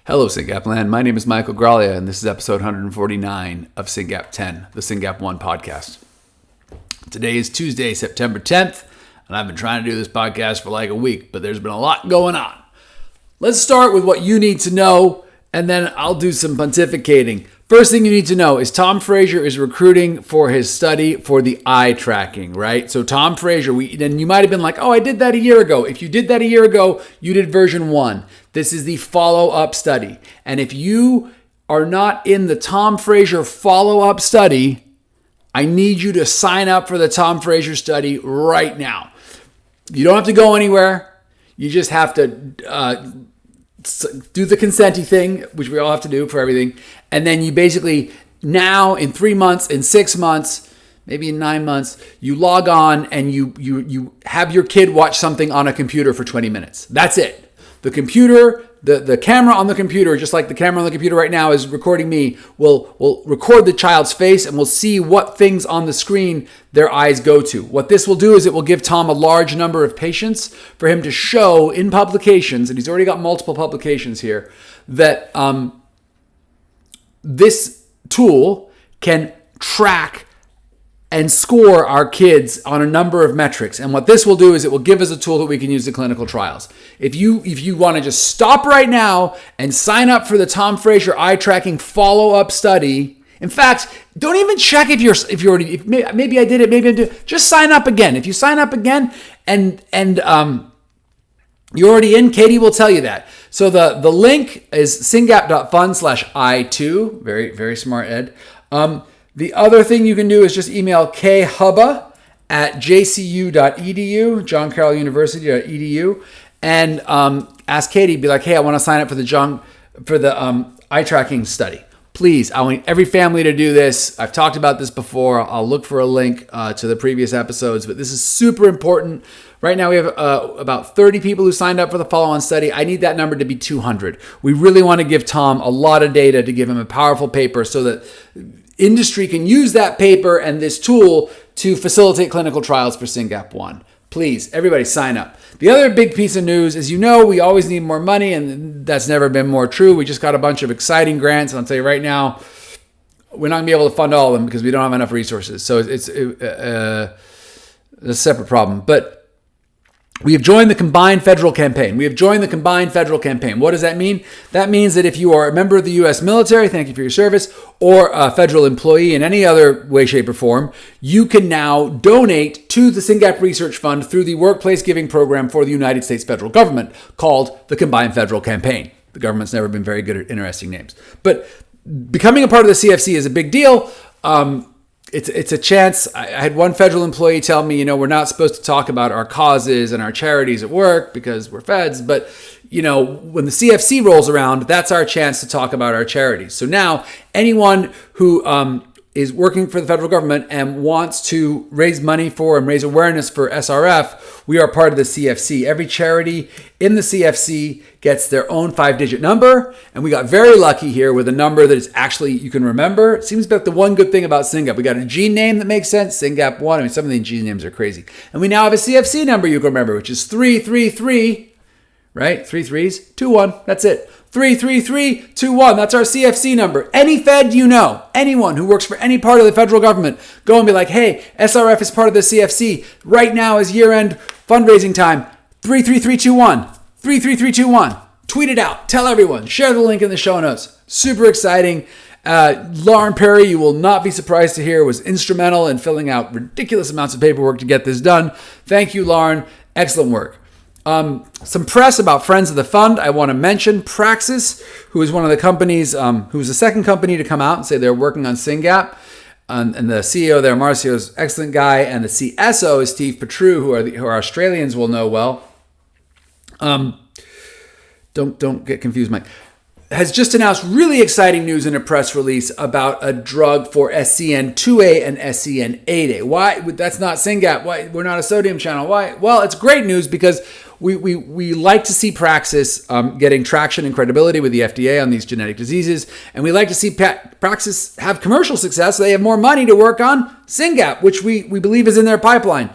Hello, Syngap land. My name is Michael Graglia, and this is episode 149 of Syngap 10, the Syngap 1 podcast. Today is Tuesday, September 10th, and I've been trying to do this podcast for like a week, but there's been a lot going on. Let's start with what you need to know, and then I'll do some pontificating. First thing you need to know is Tom Frazier is recruiting for his study for the eye tracking, right? So Tom Frazier, and you might have been like, oh, I did that a year ago. If you did that a year ago, you did version 1. This is the follow-up study. And if you are not in the Tom Frazier follow-up study, I need you to sign up for the Tom Frazier study right now. You don't have to go anywhere. You just have to do the consenty thing, which we all have to do for everything. And then you basically now in 3 months, in 6 months, maybe in 9 months, you log on and you have your kid watch something on a computer for 20 minutes. That's it. The computer, the camera on the computer, just like the camera on the computer right now is recording me, will record the child's face and we'll see what things on the screen their eyes go to. What this will do is it will give Tom a large number of patients for him to show in publications, and he's already got multiple publications here, that this tool can track and score our kids on a number of metrics. And what this will do is it will give us a tool that we can use in clinical trials. If you want to just stop right now and sign up for the Tom Frazier eye tracking follow-up study. In fact, don't even check if you already, maybe I did it, maybe I did. Just sign up again. If you sign up again and you're already in, Katie will tell you that. So the link is syngap.fund/I2. Very, very smart, Ed. The other thing you can do is just email khubba@jcu.edu, John Carroll University.edu, and ask Katie, be like, hey, I want to sign up for the eye tracking study. Please, I want every family to do this. I've talked about this before. I'll look for a link to the previous episodes, but this is super important. Right now we have about 30 people who signed up for the follow-on study. I need that number to be 200. We really want to give Tom a lot of data to give him a powerful paper so that industry can use that paper and this tool to facilitate clinical trials for Syngap 1. Please, everybody sign up. The other big piece of news is, we always need more money, and that's never been more true. We just got a bunch of exciting grants, and I'll tell you right now, we're not going to be able to fund all of them because we don't have enough resources. So it's a separate problem. But we have joined the Combined Federal Campaign. What does that mean? That means that if you are a member of the U.S. military, thank you for your service, or a federal employee in any other way, shape, or form, you can now donate to the Syngap Research Fund through the Workplace Giving Program for the United States federal government called the Combined Federal Campaign. The government's never been very good at interesting names. But becoming a part of the CFC is a big deal. It's a chance. I had one federal employee tell me, we're not supposed to talk about our causes and our charities at work because we're feds. But, when the CFC rolls around, that's our chance to talk about our charities. So now anyone who is working for the federal government and wants to raise money for and raise awareness for SRF, we are part of the CFC. Every charity in the CFC gets their own 5-digit number, and we got very lucky here with a number that is actually you can remember. It seems like the one good thing about Syngap. We got a gene name that makes sense, Syngap 1. Some of the gene names are crazy. And we now have a CFC number you can remember, which is 333, right? 3 3s, 2 1. That's it. 33321. That's our CFC number. Any Fed anyone who works for any part of the federal government, go and be like, hey, SRF is part of the CFC. Right now is year-end fundraising time. 33321. 33321. Tweet it out. Tell everyone. Share the link in the show notes. Super exciting. Lauren Perry, you will not be surprised to hear, was instrumental in filling out ridiculous amounts of paperwork to get this done. Thank you, Lauren. Excellent work. Some press about friends of the fund. I want to mention Praxis, who is one of the companies, who was the second company to come out and say they're working on Syngap. And the CEO there, Marcio, is an excellent guy. And the CSO is Steve Petru, who our Australians will know well. Don't get confused, Mike. Has just announced really exciting news in a press release about a drug for SCN2A and SCN8A. Why? That's not Syngap. Why? We're not a sodium channel. Why? Well, it's great news because we like to see Praxis getting traction and credibility with the FDA on these genetic diseases, and we like to see Praxis have commercial success so they have more money to work on Syngap, which we believe is in their pipeline.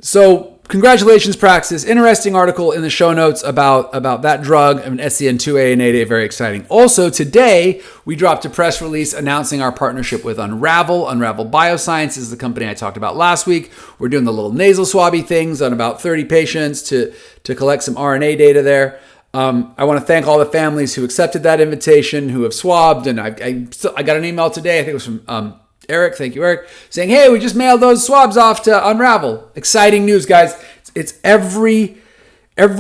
So congratulations, Praxis. Interesting article in the show notes about that drug and SCN2A and 8A. Very exciting. Also, today, we dropped a press release announcing our partnership with Unravel. Unravel Bioscience is the company I talked about last week. We're doing the little nasal swabby things on about 30 patients to collect some RNA data there. I want to thank all the families who accepted that invitation, who have swabbed. And I got an email today, I think it was from Eric, thank you, Eric, saying, hey, we just mailed those swabs off to Unravel. Exciting news, guys. It's every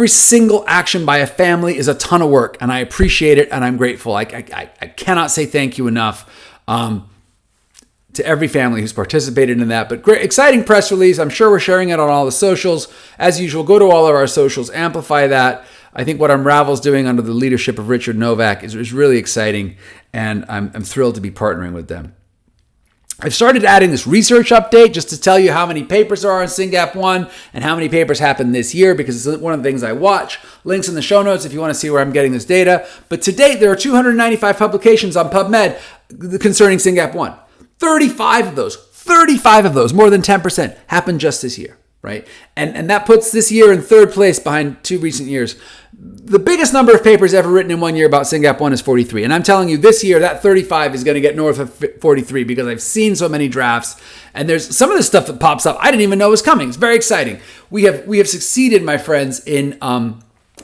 single action by a family is a ton of work, and I appreciate it, and I'm grateful. I cannot say thank you enough to every family who's participated in that. But great, exciting press release. I'm sure we're sharing it on all the socials. As usual, go to all of our socials, amplify that. I think what Unravel's doing under the leadership of Richard Novak is really exciting, and I'm thrilled to be partnering with them. I've started adding this research update just to tell you how many papers there are in Syngap 1 and how many papers happened this year, because it's one of the things I watch. Links in the show notes if you want to see where I'm getting this data. But to date, there are 295 publications on PubMed concerning Syngap 1. 35 of those, more than 10%, happened just this year, right? And that puts this year in third place behind 2 recent years. The biggest number of papers ever written in 1 year about Syngap 1 is 43. And I'm telling you, this year, that 35 is going to get north of 43 because I've seen so many drafts. And there's some of the stuff that pops up I didn't even know was coming. It's very exciting. We have succeeded, my friends, in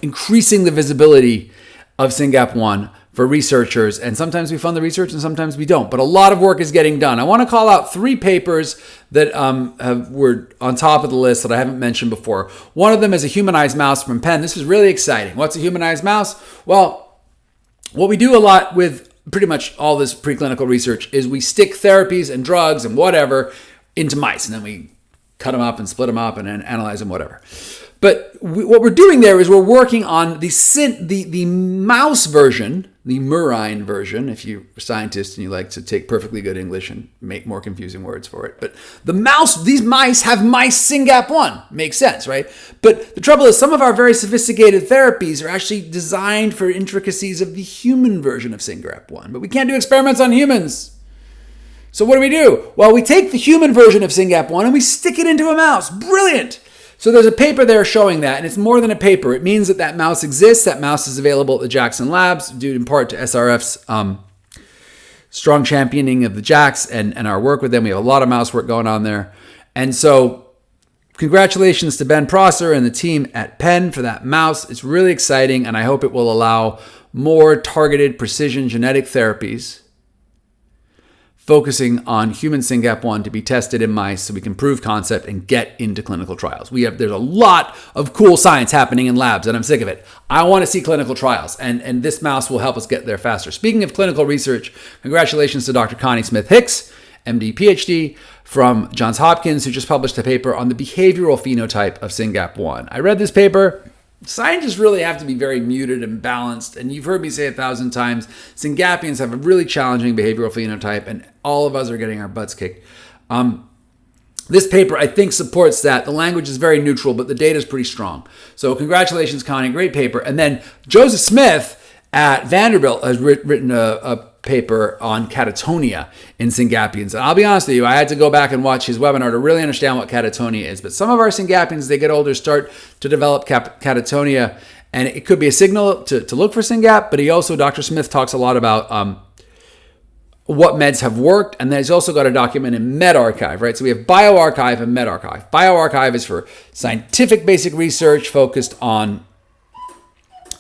increasing the visibility of Syngap 1 for researchers. And sometimes we fund the research and sometimes we don't. But a lot of work is getting done. I want to call out 3 papers that were on top of the list that I haven't mentioned before. One of them is a humanized mouse from Penn. This is really exciting. What's a humanized mouse? Well, what we do a lot with pretty much all this preclinical research is we stick therapies and drugs and whatever into mice. And then we cut them up and split them up and then analyze them, whatever. But what we're doing there is we're working on the mouse version, the murine version, if you're a scientist and you like to take perfectly good English and make more confusing words for it. But these mice have mice Syngap 1. Makes sense, right? But the trouble is some of our very sophisticated therapies are actually designed for intricacies of the human version of Syngap 1. But we can't do experiments on humans. So what do? Well, we take the human version of Syngap 1 and we stick it into a mouse. Brilliant! So there's a paper there showing that, and it's more than a paper. It means that mouse exists. That mouse is available at the Jackson Labs, due in part to SRF's strong championing of the JACs and our work with them. We have a lot of mouse work going on there. And so congratulations to Ben Prosser and the team at Penn for that mouse. It's really exciting, and I hope it will allow more targeted precision genetic therapies focusing on human Syngap 1 to be tested in mice so we can prove concept and get into clinical trials. There's a lot of cool science happening in labs, and I'm sick of it. I want to see clinical trials, and this mouse will help us get there faster. Speaking of clinical research, congratulations to Dr. Connie Smith-Hicks, MD, PhD, from Johns Hopkins, who just published a paper on the behavioral phenotype of Syngap 1. I read this paper. Scientists really have to be very muted and balanced, and you've heard me say 1,000 times, Syngapians have a really challenging behavioral phenotype, and all of us are getting our butts kicked. This paper, I think, supports that. The language is very neutral, but the data is pretty strong. So congratulations, Connie. Great paper. And then Joseph Smith at Vanderbilt has written a paper on catatonia in Syngapians. And I'll be honest with you, I had to go back and watch his webinar to really understand what catatonia is. But some of our Syngapians, as they get older, start to develop catatonia. And it could be a signal to look for Syngap. But Dr. Smith talks a lot about what meds have worked. And then he's also got a document in medRxiv, right? So we have bioRxiv and medRxiv. bioRxiv is for scientific basic research focused on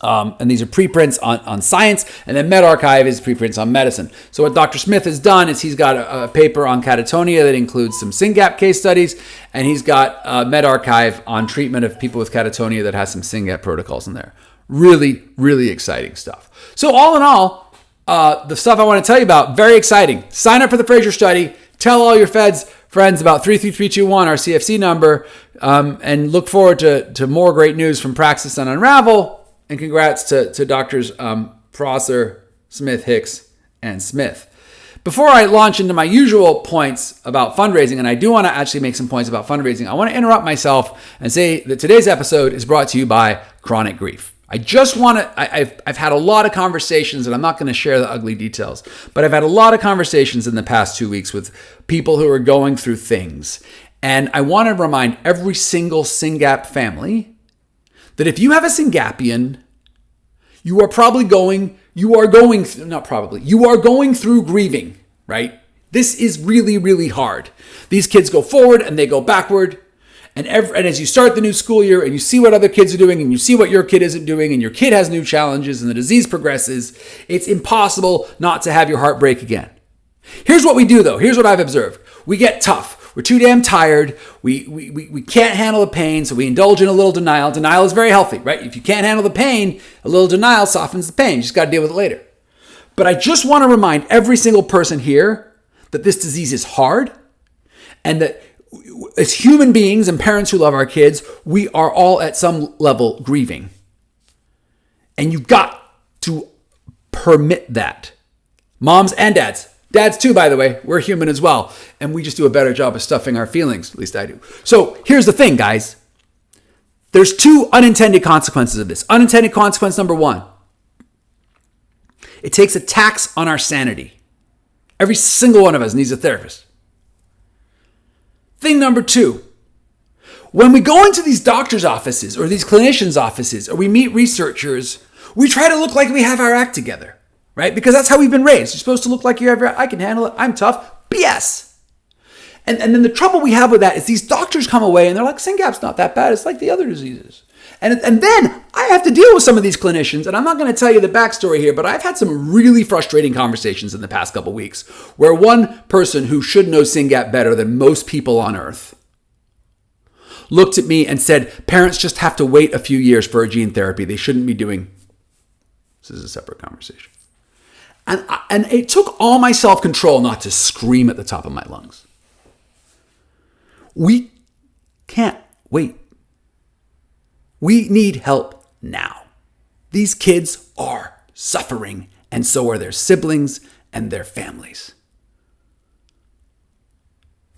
and these are preprints on science, and then medRxiv is preprints on medicine. So what Dr. Smith has done is he's got a paper on catatonia that includes some Syngap case studies, and he's got medRxiv on treatment of people with catatonia that has some Syngap protocols in there. Really, really exciting stuff. So all in all, the stuff I want to tell you about, very exciting. Sign up for the Frazier study. Tell all your friends about 33321, our CFC number, and look forward to more great news from Praxis and Unravel. And congrats to Doctors Prosser, Smith, Hicks, and Smith. Before I launch into my usual points about fundraising, and I do want to actually make some points about fundraising, I want to interrupt myself and say that today's episode is brought to you by Chronic Grief. I've had a lot of conversations, and I'm not going to share the ugly details, but I've had a lot of conversations in the past 2 weeks with people who are going through things. And I want to remind every single Syngap family that if you have a Syngapian, you are going through grieving, right? This is really, really hard. These kids go forward and they go backward. And as you start the new school year and you see what other kids are doing and you see what your kid isn't doing and your kid has new challenges and the disease progresses, it's impossible not to have your heart break again. Here's what we do though. Here's what I've observed. We get tough. We're too damn tired. We can't handle the pain, so we indulge in a little denial. Denial is very healthy, right? If you can't handle the pain, a little denial softens the pain. You just got to deal with it later. But I just want to remind every single person here that this disease is hard and that as human beings and parents who love our kids, we are all at some level grieving. And you got to permit that. Moms and dads. Dads too, by the way. We're human as well. And we just do a better job of stuffing our feelings. At least I do. So here's the thing, guys. There's two unintended consequences of this. Unintended consequence number one. It takes a tax on our sanity. Every single one of us needs a therapist. Thing number two. When we go into these doctors' offices or these clinicians' offices or we meet researchers, we try to look like we have our act together. Right? Because that's how we've been raised. You're supposed to look like you have, I can handle it. I'm tough. BS. And then the trouble we have with that is these doctors come away and they're like, Syngap's not that bad. It's like the other diseases. And then I have to deal with some of these clinicians. And I'm not going to tell you the backstory here, but I've had some really frustrating conversations in the past couple of weeks where one person who should know Syngap better than most people on earth looked at me and said, parents just have to wait a few years for a gene therapy. They shouldn't be doing. This is a separate conversation. And it took all my self-control not to scream at the top of my lungs. We can't wait. We need help now. These kids are suffering, and so are their siblings and their families.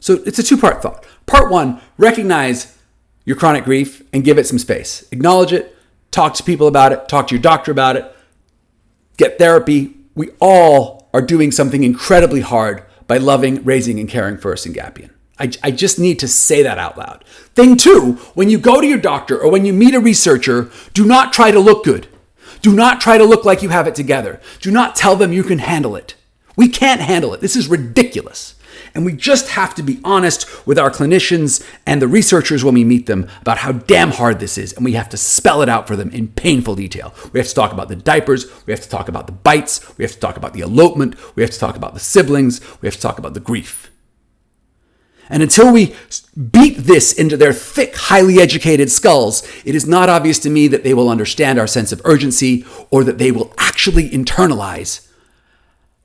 So it's a two-part thought. Part one, recognize your chronic grief and give it some space. Acknowledge it, talk to people about it, talk to your doctor about it, get therapy. We all are doing something incredibly hard by loving, raising, and caring for a Syngapian. I just need to say that out loud. Thing two, when you go to your doctor or when you meet a researcher, do not try to look good. Do not try to look like you have it together. Do not tell them you can handle it. We can't handle it. This is ridiculous. And we just have to be honest with our clinicians and the researchers when we meet them about how damn hard this is. And we have to spell it out for them in painful detail. We have to talk about the diapers. We have to talk about the bites. We have to talk about the elopement. We have to talk about the siblings. We have to talk about the grief. And until we beat this into their thick, highly educated skulls, it is not obvious to me that they will understand our sense of urgency or that they will actually internalize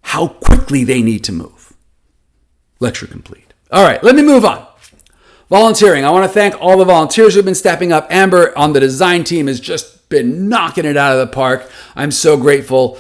how quickly they need to move. Lecture complete. All right, let me move on. Volunteering. I want to thank all the volunteers who have been stepping up. Amber on the design team has just been knocking it out of the park. I'm so grateful.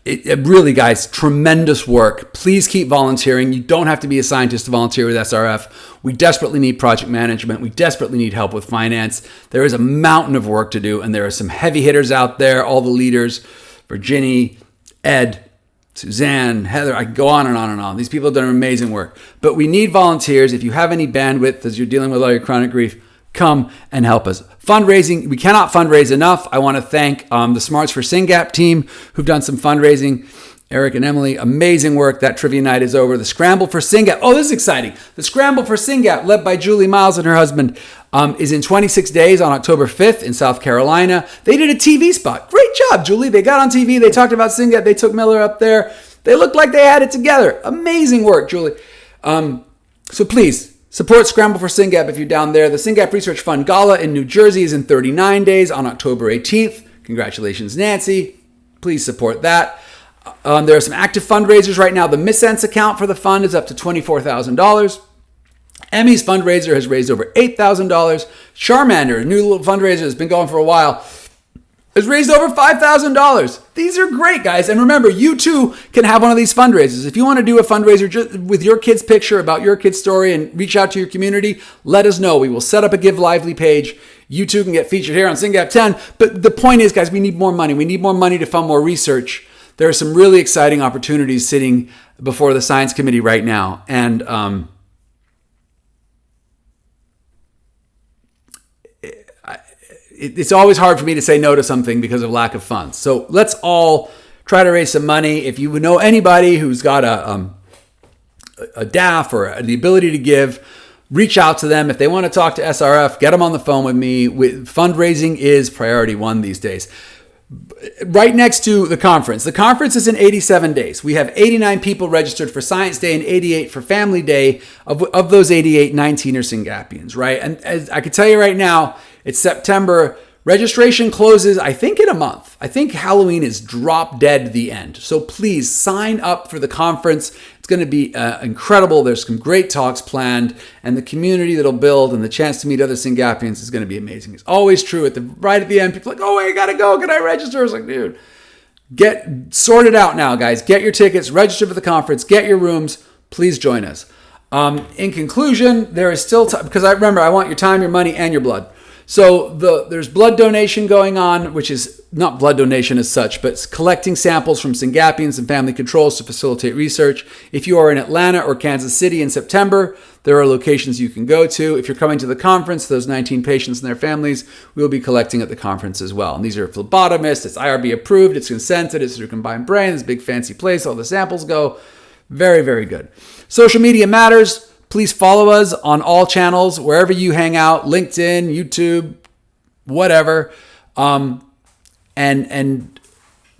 It really, guys, tremendous work. Please keep volunteering. You don't have to be a scientist to volunteer with SRF. We desperately need project management. We desperately need help with finance. There is a mountain of work to do, and there are some heavy hitters out there, all the leaders, Virginie, Ed, Suzanne, Heather, I can go on and on and on. These people have done amazing work. But we need volunteers. If you have any bandwidth as you're dealing with all your chronic grief, come and help us. Fundraising, we cannot fundraise enough. I want to thank the Smarts for Syngap team who've done some fundraising. Eric and Emily, amazing work. That trivia night is over. The Scramble for Syngap. Oh, this is exciting. The Scramble for Syngap, led by Julie Miles and her husband, is in 26 days on October 5th in South Carolina. They did a TV spot. Great job, Julie. They got on TV. They talked about Syngap. They took Miller up there. They looked like they had it together. Amazing work, Julie. So please, support Scramble for Syngap if you're down there. The Syngap Research Fund Gala in New Jersey is in 39 days on October 18th. Congratulations, Nancy. Please support that. There are some active fundraisers right now. The Missense account for the fund is up to $24,000. Emmy's fundraiser has raised over $8,000. Charmander, a new little fundraiser that's been going for a while, has raised over $5,000. These are great, guys. And remember, you too can have one of these fundraisers. If you want to do a fundraiser just with your kid's picture about your kid's story and reach out to your community, let us know. We will set up a Give Lively page. You too can get featured here on Syngap 10. But the point is, guys, we need more money. We need more money to fund more research. There are some really exciting opportunities sitting before the science committee right now. And it's always hard for me to say no to something because of lack of funds. So let's all try to raise some money. If you know anybody who's got a DAF or the ability to give, reach out to them. If they want to talk to SRF, get them on the phone with me. Fundraising is priority one these days. Right next to the conference. The conference is in 87 days. We have 89 people registered for Science Day and 88 for Family Day. Of those 88, 19 are Syngapians, right? And as I can tell you right now, it's September. Registration closes, I think, in a month. I think Halloween is drop dead to the end. So please sign up for the conference. It's going to be incredible. There's some great talks planned, and the community that'll build and the chance to meet other Syngapians is going to be amazing. It's always true. Right at the end, people are like, oh, wait, I got to go. Can I register? I was like, dude, get sorted out now, guys. Get your tickets, register for the conference, get your rooms. Please join us. In conclusion, there is still time, because I want your time, your money, and your blood. So there's blood donation going on, which is not blood donation as such, but collecting samples from Syngapians and family controls to facilitate research. If you are in Atlanta or Kansas City in September, there are locations you can go to. If you're coming to the conference, those 19 patients and their families, we will be collecting at the conference as well. And these are phlebotomists, it's IRB approved, it's consented, it's through COMBINEDBrain, it's a big fancy place, all the samples go. Very, very good. Social media matters. Please follow us on all channels, wherever you hang out, LinkedIn, YouTube, whatever. And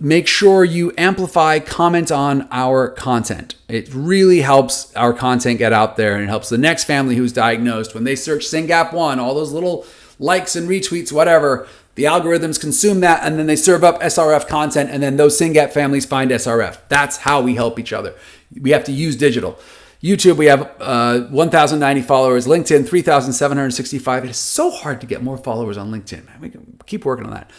make sure you amplify, comment on our content. It really helps our content get out there, and it helps the next family who's diagnosed. When they search Syngap1, all those little likes and retweets, whatever, the algorithms consume that, and then they serve up SRF content, and then those Syngap families find SRF. That's how we help each other. We have to use digital. YouTube, we have 1,090 followers. LinkedIn, 3,765. It is so hard to get more followers on LinkedIn. We can keep working on that.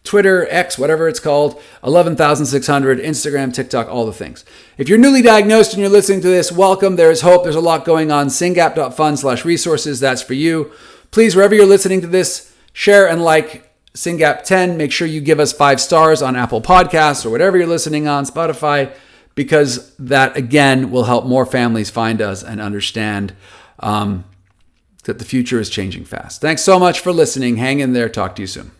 Twitter, X, whatever it's called, 11,600. Instagram, TikTok, all the things. If you're newly diagnosed and you're listening to this, welcome. There is hope. There's a lot going on. Syngap.fund/resources. That's for you. Please, wherever you're listening to this, share and like Syngap 10. Make sure you give us 5 stars on Apple Podcasts or whatever you're listening on, Spotify, because that, again, will help more families find us and understand that the future is changing fast. Thanks so much for listening. Hang in there. Talk to you soon.